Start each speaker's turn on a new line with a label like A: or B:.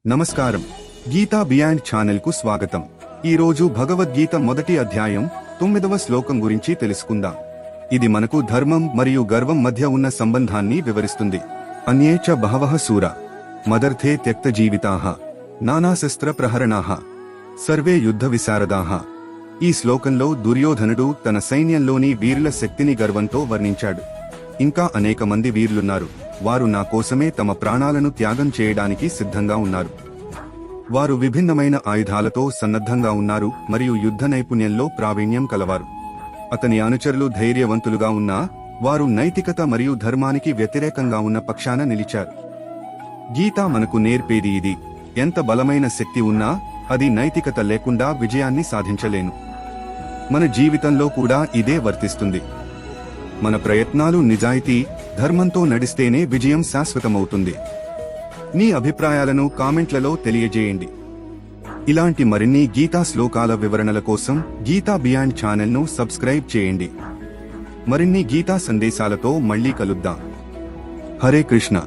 A: నమస్కారం. Gita beyond channel కు స్వాగతం. ఈ రోజు భగవద్గీత మొదటి అధ్యాయం 9వ శ్లోకం గురించి తెలుసుకుందాం. ఇది మనకు ధర్మం మరియు గర్వం మధ్య ఉన్న సంబంధాన్ని వివరిస్తుంది. అన్యేచ బహవః శూర మదర్థే త్యక్త జీవితాః నానాశస్త్ర ప్రహరణాః సర్వే యుద్ధ విశారదాః. ఈ శ్లోకంలో దుర్యోధనుడు తన సైన్యంలోని వీరుల శక్తిని గర్వంతో వర్ణించాడు. ఇంకా అనేక మంది వీరులున్నారు. వారు నా కోసమే తమ ప్రాణాలను త్యాగం చేయడానికి సిద్ధంగా ఉన్నారు. వారు విభిన్నమైన ఆయుధాలతో సన్నద్ధంగా ఉన్నారు మరియు యుద్ధ నైపుణ్యంలో ప్రావీణ్యం కలవారు. అతని అనుచరులు ధైర్యవంతులుగా ఉన్నా వారు నైతికత మరియు ధర్మానికి వ్యతిరేకంగా ఉన్న పక్షాన నిలిచారు. గీత మనకు నేర్పేది ఇది: ఎంత బలమైన శక్తి ఉన్నా అది నైతికత లేకుండా విజయాన్ని సాధించలేను. మన జీవితంలో కూడా ఇదే వర్తిస్తుంది. మన ప్రయత్నాలు నిజాయితీ, ధర్మంతో నడిస్తేనే విజయం శాశ్వతమవుతుంది. మీ అభిప్రాయాలను కామెంట్లలో తెలియజేయండి. ఇలాంటి మరిన్ని గీతా శ్లోకాల వివరణల కోసం గీతా బియాండ్ ఛానల్ను సబ్స్క్రైబ్ చేయండి. మరిన్ని గీతా సందేశాలతో మళ్ళీ కలుద్దాం. హరే కృష్ణ.